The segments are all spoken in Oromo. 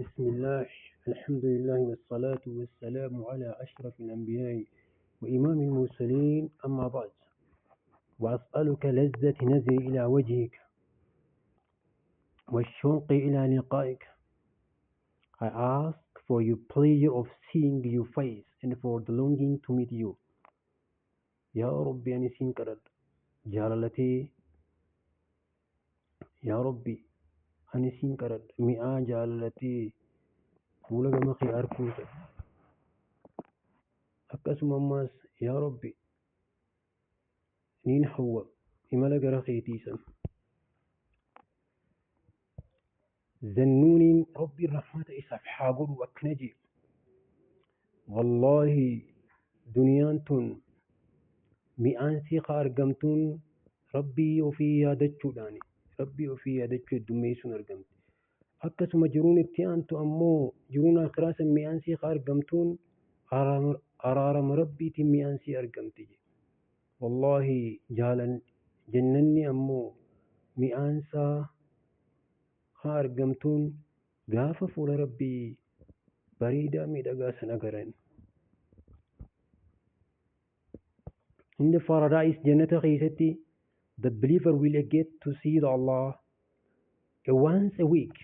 بسم الله الحمد لله والصلاة والسلام على أشرف الأنبياء وإمام المرسلين أما بعد وأسألك لذة نظري إلى وجهك والشوق إلى لقائك. I ask for your pleasure of seeing your face and for the longing to meet you. يا ربي أنا سينكرد جالتي يا ربي أنا سينكرد مئة جالتي فولا مخي أركوت أكسم أماس يا ربي نين حوا إملا قرخيتيسا زنون ربي الرحمة إساف حاقر وكنجي والله دنيانتون مئان سيخا أرقمتون ربي وفي يادتشو داني ربي وفي يادتشو الدميسون أرقمت أكسم جرون ابتيانتو أمو جرون الخراسا مئان سيخا أرقمتون أرارم ربي تي مئان سي أرقمتي والله جالا جنني أمو مئان سا argamtuun gaafa fuula rabbii bareedaa miidhagaa sana garan. In the paradise jannata keessatti the believer will get to see Allah once a week.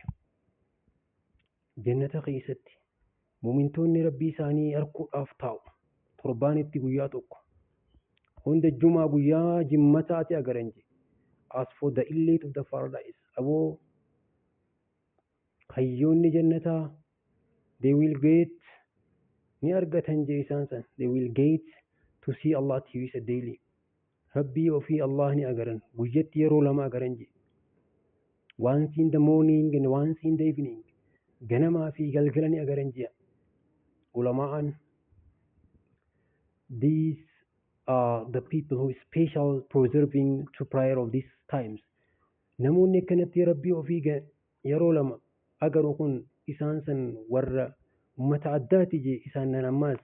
Jannata keessatti mumintoonni rabbii isaanii arguudhaaf taa'u torbaanitti guyyaa tokko hunda jumaa guyyaa jimmataati agaran je. As for the elite of the paradise aboo hayyoonni jannataa they will get ni argatan je isaan san they will get to see Allah TV daily rabbii ofii Allah ni agaran guyyatti yeroo lama agaran je once in the morning and once in the evening ganamaa fi galgala ni agaran je ulamaan these are the people who is special preserving to prayer of these times namoonni akkanatti rabbii ofii yeroo lama agaru kun isaan san warra ummata addaati je isaan nan ammaas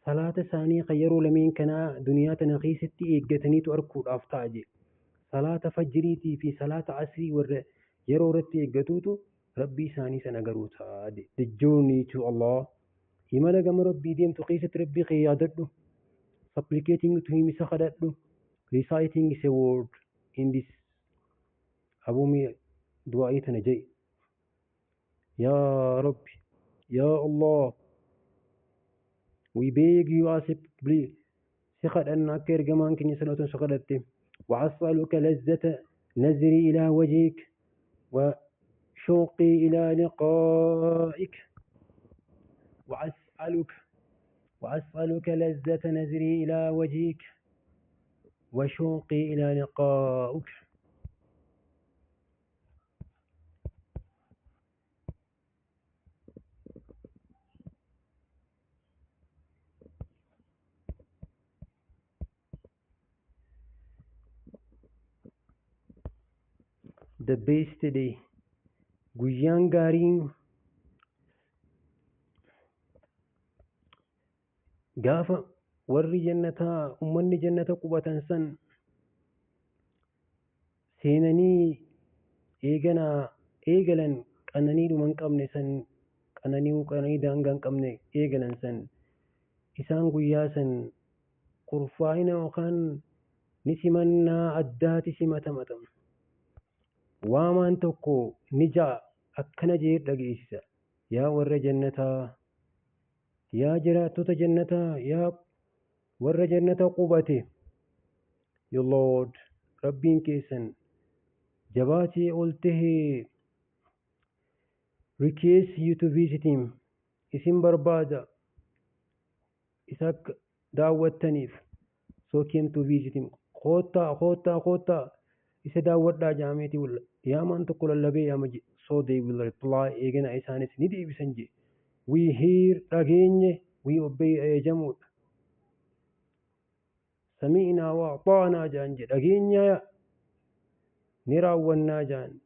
salaata isaanii kan yeroo lameen kanaa duniyaa tana keessatti eeggataniitu arguudhaaf ta'a je salaata fajriitii fi salaata asrii warra yeroo irratti eeggatuutu rabbii isaanii san agaruu ta'a je. The journey to Allah imala gama rabbii deemtu keessatti rabbii kee yaadadhu supplicating to him isa kadhadhu reciting his word in this abumi du'aa'ii tana je Ya Rabbi, Ya Allah, we beg you as a please. سخد أن أكير جمان كني سنة سخدت وأسألك لذة نظري إلى وجهك وشوقي إلى لقائك وأسألك لذة نظري إلى وجهك وشوقي إلى لقائك. The best day guyyaan gaariin gaafa warri jannataa ummanni jannata qubatan san seenanii eegalan qananii dhuman qabne san qananii daangaan qabne eegalan san isaan guyyaa san qurfaa'ina yookaan ni simannaa addaati simatamatamu waamaan tokko ni ja'a akkana jee dhageessisa yaa warra jannataa yaa jiraattota jannataa yaa warra jannata qubate your Lord rabbiin keessan jabaatee ol tahee request you to visit him isin barbaada isa daawwattaniif so came to visit him koottaa isa daawwadhaa jaameeti yaamaan tokko lallabee yaama je so they will reply eegana isaanis ni deebisan je we hear dhageenye we obey ajamuudha sami'naa wa ata'naa jaan je dhageenya ni raawwannaa jaan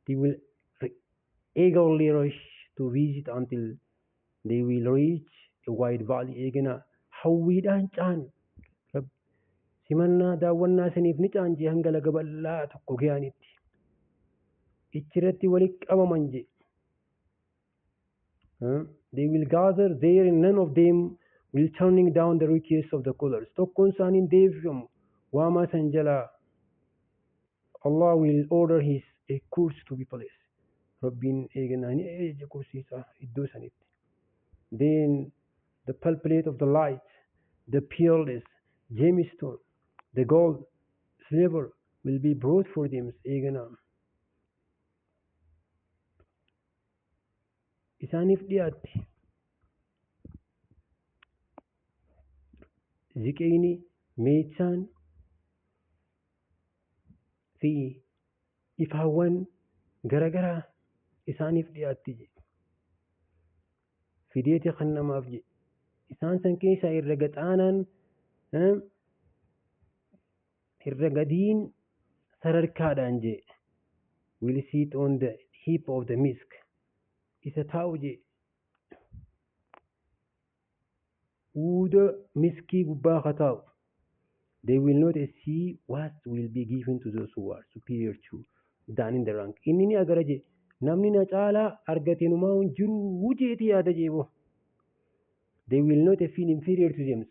they will eagerly rush to visit until they will reach a wide valley eegana hawwiidhaan caan simannaa daawwannaa saniif ni caanjee hanga laga bal'aa tokko ga'anitti ichirratti walitti qabaman je. They will gather there and none of them will turning down the request of the callers. Tokkoon isaaniin deebifamu waamaa san jalaa. Allah will order his a course to be placed. Rabbiin eeganaa ni eeja kursiisaa iddoo sanitti. Then the pulpit of the light, the peerless gemstone, the gold, silver will be brought for them. Eeganaa isaaniif dhiyaatti. Ziqeeni, meechaan fi ifaawwan garagaraa isaaniif dhiyaatti je. Fideeti kan namaaf je. Isaan san keessaa irra gaxaanaan irra gadiin sararkaadhaan je. Will sit on the heap of the misk. Isa taa'u je. Uuda miskii gubbaa ka taa'u. They will not see what will be given to those who are superior to than in the rank. Inni ni agara je. Namni na caalaa argate numaa hin jiru wujeeti yaada jeebo. They will not feel inferior to them.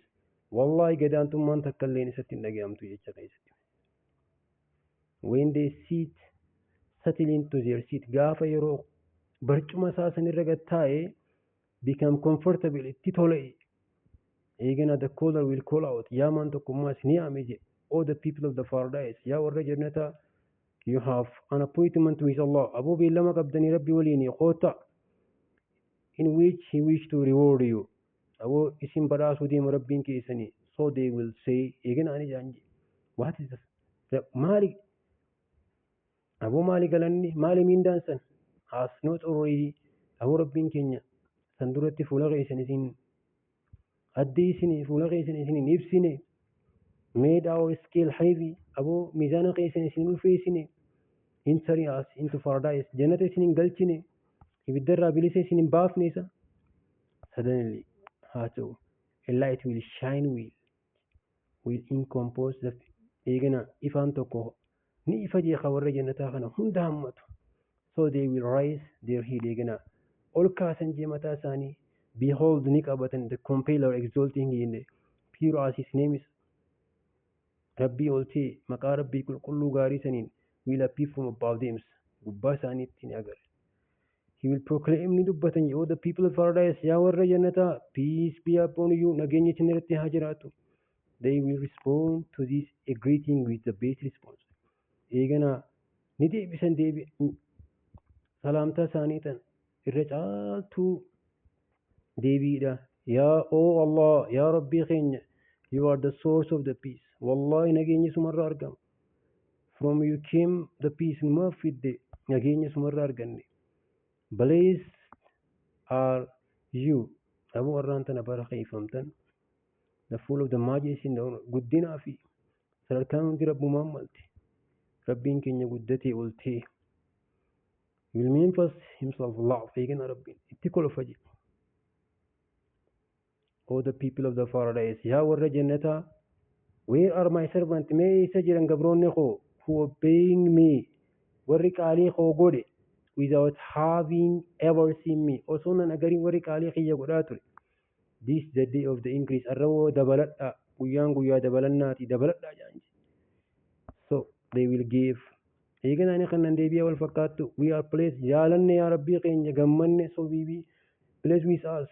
Wallahi gadaantummaan takka illeen isatti hin dhaga'amtu jecha keessatti. When they sit settle into their seat gaafa yeroo barcuma isaa sanirra gattaa'e become comfortable itti tole. Eegana the caller will call out. Yaa maan tokkummaas ni yaame je. All the people of the paradise. Yaa warra jannataa. You have an appointment with Allah. Aboo beellama qabdanii rabbi waliini qoota. In which he wish to reward you. Aboo isin badhaasuu deema rabbiin keessanii. So they will say. Eegana ani jaanji. What is this? Maali? Aboo maali galanni? Maali miindaan san? Has not already. Aboo rabbiin keenya san duratti fuula keessan isin addee isinii fuula keessan isin ibsine. Made our scale heavy. Aboo miizaana keessan isin ulfeessine. Entering us into paradise. Jannata isin galchine. Ibiddarraa bilisa isin baafne isa. Suddenly, haa ta'u, a light will shine will encompass the eegana ifaan tokko ni ifa jeeqa warra jannataa kana hunda hammatu. So they will raise their head eegana ol kaasan jee mataa isaanii. Behold ni qabatan the compiler exalting in the pure as his name is. Rabbii oltee maqaa rabbii qulqulluu gaarii saniin will appear from above them. Gubbaa isaaniitti ni agarra. He will proclaim ni dubbatan all the people of paradise. Yaa warra jannataa peace be upon you. Nageenya isin irratti haa jiraatu. They will respond to this a greeting with the best response. Eegana ni deebisan salaamtaa isaanii tan irra caaltuu deebiidha. Yaa o Allah yaa rabbii keenya you are the source of the peace. Wallahi nageenyi sumarraa argama. From you came the peace. Numaaf fidde nageenya sumarraa arganne. Blessed are you. Aboo warraan tana bara keeyfamtan. The full of the majesty guddinaa fi sadarkaan hundi rabbumaan malte. Rabbiin keenya guddatee oltee. Will manifest himself love. Eegana rabbiin itti kolfa je. All the people of the paradise. Yaa warra jannataa. Where are my servants? Mee isa jiran gabroonni koo who obeying me. Warri qaalii koo godhe without having ever seen me. Osoo nan agarin warri qaalii kiyya godhaa ture. This is the day of the increase. Arrawoo dabaladhaa. Guyyaan guyyaa dabalannaati. Dabaladhaa jaanji. So they will give. Eegana ani kanan deebi'aa wal fakkaattu. We are placed. Jaalanne yaa rabbii keenya gammanne so we be placed with us.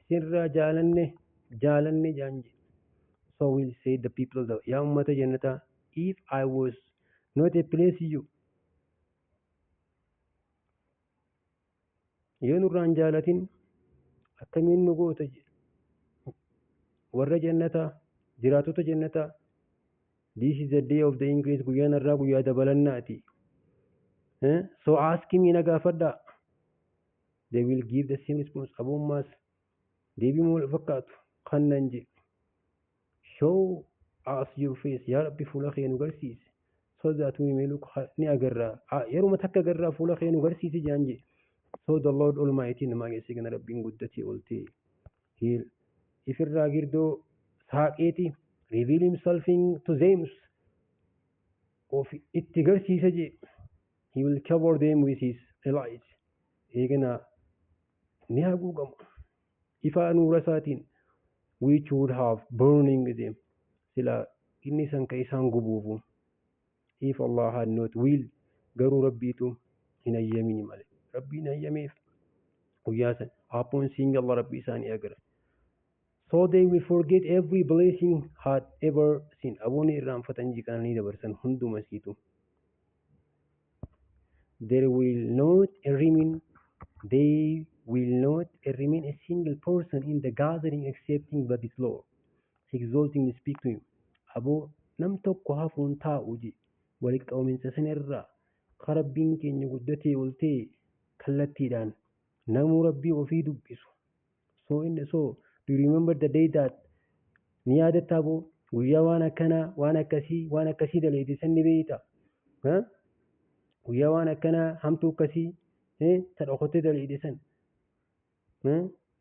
Sirraa jaalanne jaanji. So will say the people of the yaa ummata jannataa. If I was not a place you. Yoo nurraan jaalatin akkamiin nu goota warra jannataa jiraatota jannataa. This is the day of the increase. Guyyaan irraa guyyaa dabalannaati. So ask me na gaafadhaa. They will give the same response. Abummaas deebii wal fakkaatu kannan je. Show us your face. Yaa rabbi fuula kee nu garsiisi. So that we may look ni agarraa. Yeruma takka agarraa fuula kee nu garsiisi jaan je. So the Lord Almighty nama geesse kana rabbiin guddatee oltee. Ifirraa girdoo saaqeeti. Reveal himself to them. Of itti garsiisa je. He will cover them with his light. Eegana ni haguugamu. Ifaa nuura isaatiin which would have burning them. Sila inni san ka isaan gubuufu. If Allah had not willed, garuu Rabbiitu hin ayyamin male. Rabbiin ayyameef guyyaa san upon seeing Allah Rabbi isaanii agara. So they will forget every blessing had ever seen. Aboonni irraanfatan jiqaanii dabarsan hunduma siitu. They will not remain a single person in the gathering excepting but his Lord, exalting and speak to him. Aboo nam tokko hafuun taa'u je walitti qabaminsa sanirraa ka Rabbiin keenya guddatee ol ta'e kallattiidhaan namuu Rabbii ofii dubbisu. So do you remember the day that ni yaadatta aboo guyyaa waan akkanaa waan akkasii daleete san ni beeyta? Guyyaa waan akkanaa hamtuu akkasii ta dhokotee daleete san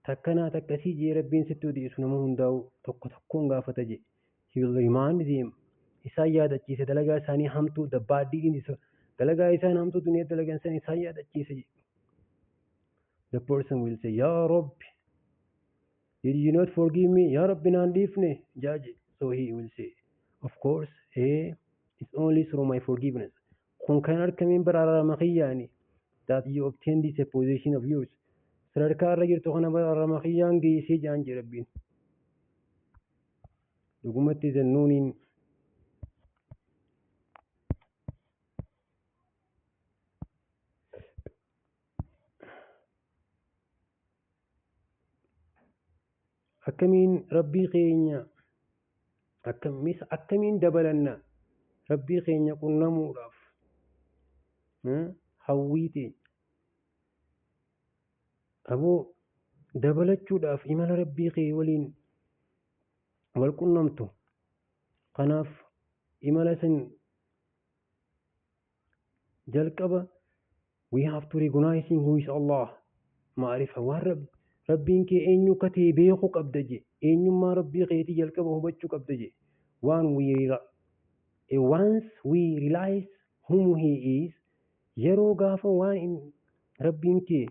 takkanaa takkasii jee Rabbiin sitti odeessu nama hundaa'u tokko tokkoon gaafata je. He will remind them. Isaan yaadachiise dalagaa isaanii hamtuu the bad deeds dalagaa isaan hamtuu duniyaa dalagan san isaan yaadachiise je. The person will say, Ya Rabbi, did you not forgive me? Ya Rabbi naan dhiifne jaaje. So he will say, of course, it's only through my forgiveness. Kun kan argameen baraarama kiyyaani that you obtain this position of yours. Sadarkaa irra jirtu kana baraarama kiyyaan geessee jaan je Rabbiin. Dhugumatti zannuuniin akkamiin Rabbii keenya akkamiin dabalanna Rabbii keenya qunnamuudhaaf hawwii ta'e aboo dabalachuudhaaf imala Rabbii kee waliin wal qunnamtu. Kanaaf imala san jalqaba we have to recognizing who is Allah. Maarifa waan Rabbiin kee eenyu akka ta'e beekuu qabda je. Eenyummaa Rabbii keetii jalqaba hubachuu qabda je. Once we realize whom he is, yeroo gaafa waan Rabbiin kee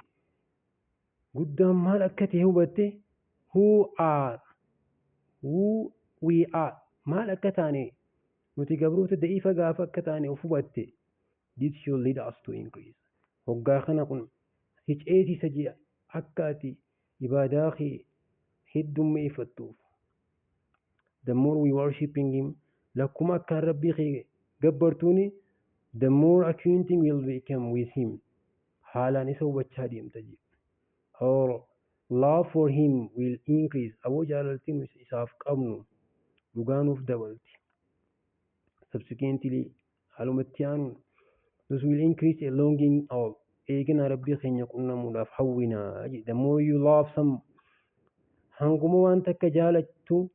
guddaan maal akka ta'e hubatte who we are maal akka taane nuti gabroota da'iifa gaafa akka taane of hubatte this should lead us to increase. Hoggaa kana kun si ceesisa je akka ati ibaadaa kee heddummeeffattuuf. The more we worshiping him, lakkuma akkaan Rabbii kee gabbartuuni the more acquainting will become with him. Haalaan isa hubachaa deemta je. Our love for him will increase. Aboo jaalaltiin isaaf qabnu dhugaanuuf dabalti. Subsequently, haalumatti aanuun this will increase a longing of eegina Rabbii keenya qunnamuudhaaf hawwinaa je. The more you love some hanguma waan takka jaalattu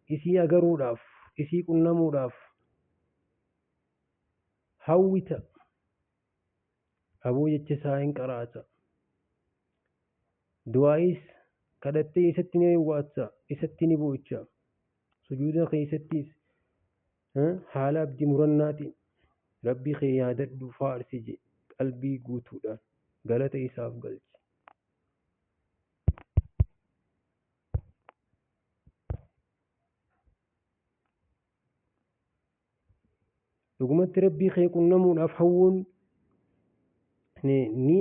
isii agaruudhaaf isii qunnamuudhaaf hawwita. Aboo jecha isaa hin qaraata. Du'aayis kadhattee isatti ni waatsa isatti ni boocha. Sujuuda keessattis haala abdii murannaatiin Rabbii kee yaadadhu faarsi je qalbii guutuudhaan galata isaaf galchi. Dhugumatti Rabbii kee qunnamuudhaaf hawwuun ni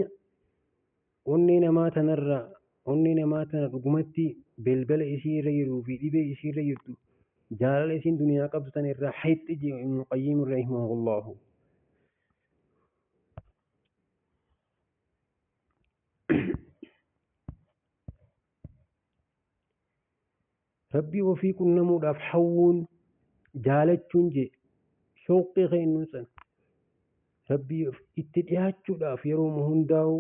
onnee namaa tana dhugumatti belbela isii irra jiruu fi dhibee isii irra jirtu jaalala isiin duniyaa qabdu tan irraa hayxi je Ibnu Qayyim rahimahullahu. Rabbii ofii qunnamuudhaaf hawwuun jaalachuun je shooqii keenyuun san Rabbii itti dhiyaachuudhaaf yeroo hundaa'u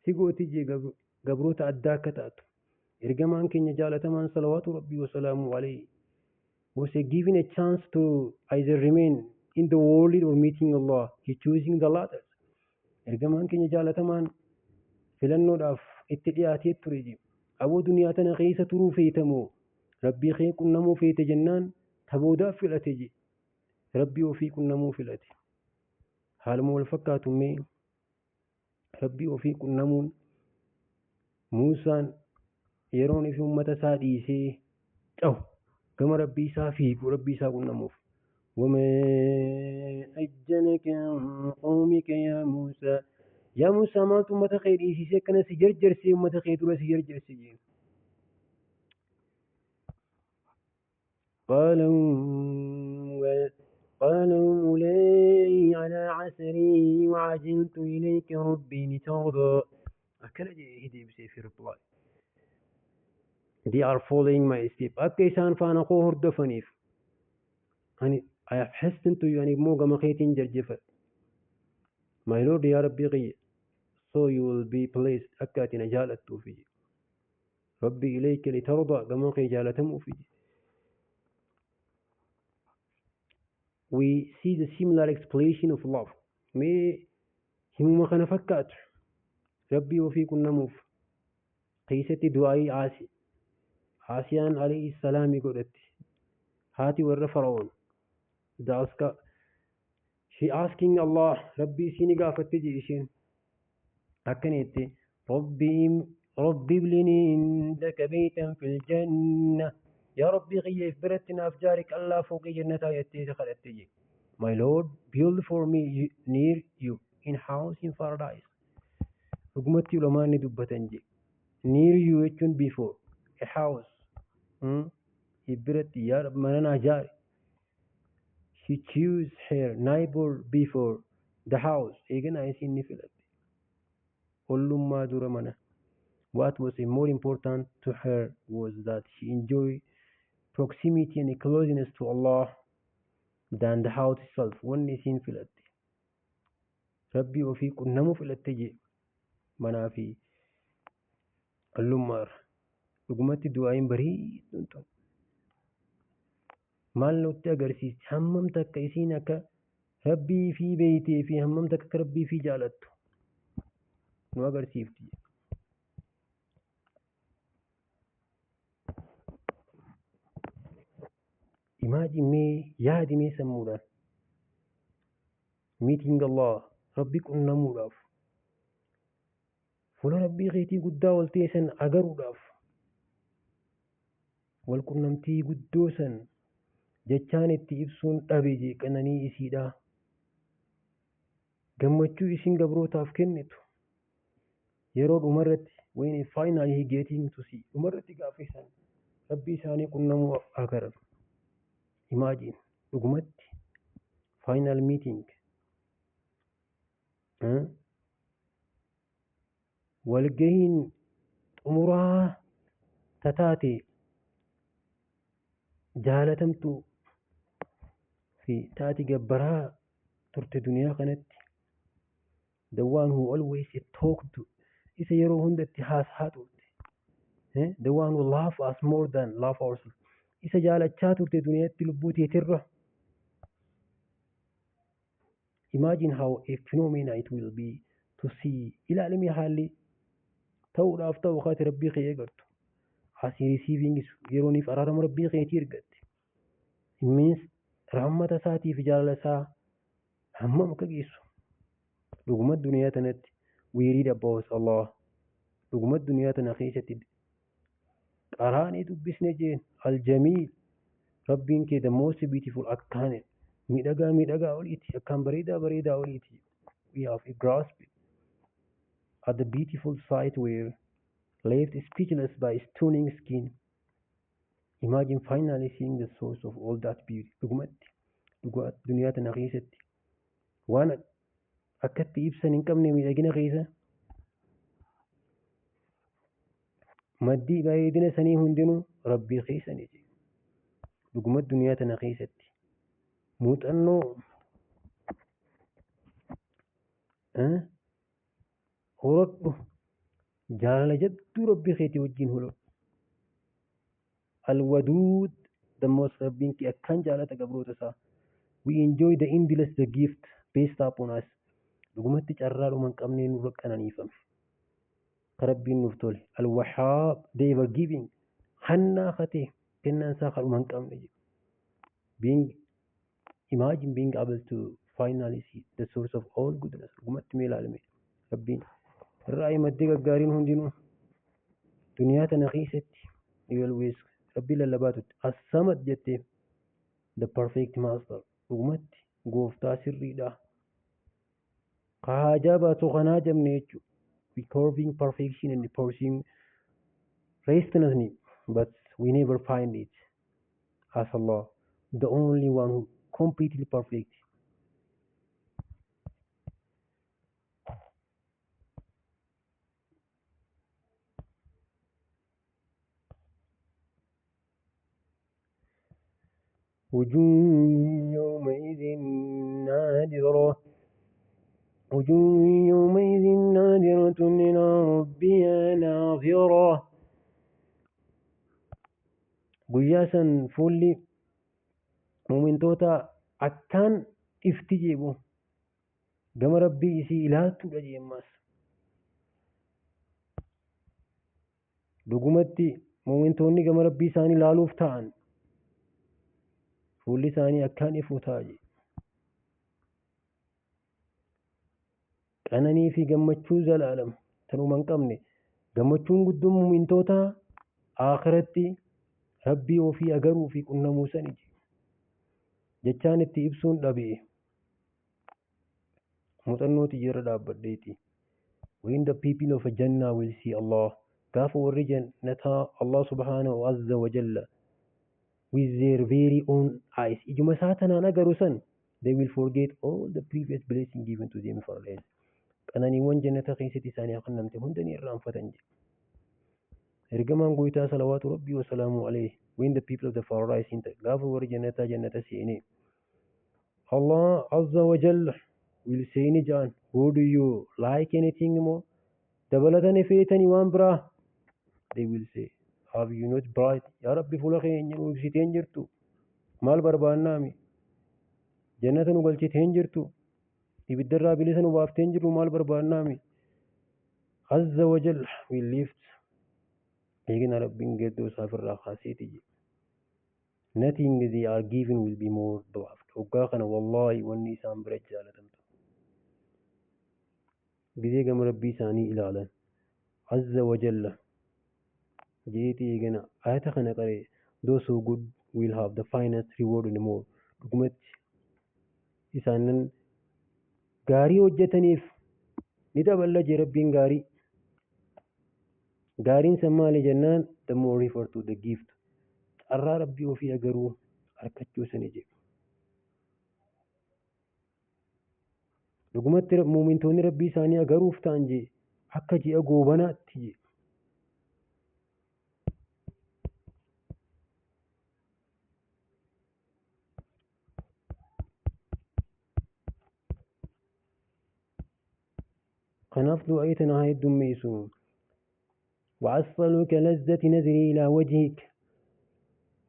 si gooti je gabroota addaa akka taatu. Ergamaan keenya jaalatamaan salawaatu Rabbii wasalaamu alayhi was given a chance to either remain in the world or meeting Allah. He choosing the latter. Ergamaan keenya jaalatamaan filannoodhaaf itti dhiyaatee ture je. Aboo duniyaa tana keessa turuu feetamoo Rabbii kee qunnamuu feete jennaan taboodaaf filate je. rabbii ofii qunnamuu filate. Haaluma wal fakkaatumee rabbii ofii qunnamuun Muusaan yeroon ifi uummata isaa dhiisee cahu gama rabbii isaa fiigu rabbii isaa qunnamuuf. وما أجلك عن قومك يا موسى يا موسى ما ثم تخيل إيسي كان سجرجر سي وما تخيل ولا سجرجر سي قالوا مولاي على عسري وعجلت إليك ربي لترضى أكل هدي بسيف reply they are following my step أكيسان فانا قوهر دفنيف يعني I have hastened to you يعني موغا مخيتين جرجفة my lord يا ربي غي so you will be pleased أكاتنا جالت توفي ربي إليك لترضى كما قي جالتهم وفي. We see the similar explanation of love مي هم خنا فكات ربي وفي كنا موف قيسة دعاء عاسيان عليه السلام قلت هاتي ور فرعون she asking Allah ربي سيني قافت تجيشين أكنيتي ربي ابلني عندك بيتا في الجنة يا ربي غيف برتنا أفجارك الله فوق جنة آياتي دخلت تجي my Lord build for me near you in house in paradise حكمتي لما ندبتنجي near you يكون before a house إبرتي يا رب مننا جاري she choose her neighbor before the house إيجن عايزين نفلت ما دور منه. What was more important to her was that she enjoyed proximity and closeness to Allah than the house itself. والنسين في الأد ربي وفي كنمو في الأتجي منا في اللمار رقمت الدعاء بريد انتم مال لو تأجرسيس هممتك كيسينك ربي في بيتي في هممتك ربي في جالته نو أجرسيفتي imagine me yaadi me sammuudhaan meeting Allah rabbi qunnamuudhaaf fuula rabbii keetii guddaa wal teessan agaruudhaaf wal qunnamtii guddoo san jechaan itti ibsuun dhabe jeeqananii isiidhaa gammachuu isin gabrootaaf kennitu yeroo dhumarratti when finally getting to see dhumarratti gaafa isaan rabbii isaanii qunnamuu agaran. Imagine dhugumatti final meeting walgahiin xumuraa tataate jaalatamtu fi taati gabbaraa turte duniyaa kanatti the one who always talked isa yeroo hundatti haasaa turte the one who love us more than love ourselves isa jaalachaa turte duniyaatti lubbuu teetirra. Imagine how a phenomena it will be to see ilaalimi haalli ta'uudhaaf ta'u kaati rabbii kee eegartu as receiving yerooniif araarama rabbii keetii ergatte it means rahmata isaatii fi jaalala isaa hammam akka geessu dhuguma duniyaa tanatti we read about Allah dhuguma duniyaa tana keessatti qaraanii dubbisne jeen aljamiil rabbiin kee the most beautiful akkaan miidhagaa oliiti akkaan bareedaa oliiti we have grasped at the beautiful sight where left speechless by stunning skin. Imagine finally seeing the source of all that beauty. Dhugumatti duniyaa tana keessatti waan akkatti ibsan hin qabne miidhagina keessa maddii bareedina sanii hundinuu rabbii keessanii jedhu. Dhugumatti duniyaa tana keessatti muuxannoo horadhu jaalala jadduu rabbii keetii wajjin horadhu. Alwaduud the most rabbiin kee akkaan jaalata gabroota isaa. We enjoy the endless the gift based upon us. Dhugumatti carraadhuma hin qabnee nurra qananiifame. Ka rabbiin nuuf tole. Alwahaab the ever giving hannaa katee kennaan isaa kadhuma hin qabne jedhu. Being imagine being able to finally see the source of all goodness. Dhugumatti mee ilaalame rabbiin irraa maddee gaggaariin hundinuu duniyaa tana keessatti you always rabbii lallabaatutti as-samad jettee the perfect master dhugumatti gooftaa sirriidha ka haajaa baatu kanaa jamne jechuudha. We curving perfection and pursuing restlessness, but we never find it as Allah, the only one who completely perfect. وجوه يومئذ نادرة وجوه يومئذ نادرة إلى ربها ناظرة. guyyaa san fuulli muumintoota akkaan ifti jeebu gama rabbii isii ilaaltuudha jeemmaas. dhugumatti muumintoonni gama rabbii isaanii ilaaluuf ta'an fuulli isaanii akkaan ifuu ta'a jee. qananii fi gammachuu zalaalam tanuma hin qabne gammachuun guddoon muumintoota aakiratti rabbii ofii agaruu fi qunnamuu saniti jechaan itti ibsuun dhabee muuxannooti jirra dhaabbadheeti. When the people of Jannah will see Allah, gaafa warri jannataa Allah subhanahu azza wa jalla with their very own eyes ijuma isaa tanaan agaru san they will forget all the previous blessing given to them for life. qananiiwwan jannata keessatti isaanii kennamte hunda ni irraanfatan jedhe. ergamaan gooytaa salawaatu rabbii wasalaamu alayhi when the people of the paradise enter gaafa warri jannataa jannata seene Allah azza wa jalla will say ni jaan who do you like anything more dabalatan feetanii waan biraa they will say have you not bright yaa rabbi fuula keenya nu ibsiteen jirtu maal barbaannaami jannata nu galchiteen jirtu ibiddarraa bilisa nu baafteen jirtu maal barbaannaami azza wa jalla will lift eegina rabbiin geddoo isaafirraa kaaseeti jedhe. Nothing they are given will be more beloved. Hoggaa kana wallaahi wanni isaan bira jaalatamtu gizee gama rabbii isaanii ilaalan azza wa jalla jeeti eegana ayata kana qaree those who good will have the finest reward and more. dhugumatti isaanan gaarii hojjetaniif ni daballa jee rabbiin gaarii gaariin san maali jennaan the more refer to the gift carraa rabbii ofii agaruu harkachuu sani jedhu. dhugumatti muumintoonni rabbii isaanii agaruuf ta'an jee akka ji'a goobanaatti jee. kanaaf du'aa tana haa heddummeessu. وأسألك لذة نظري إلى وجهك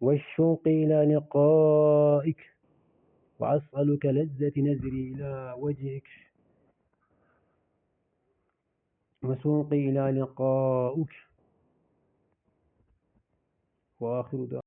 والشوق إلى لقائك وأسألك لذة نظري إلى وجهك وشوق إلى لقائك وآخر دعوانا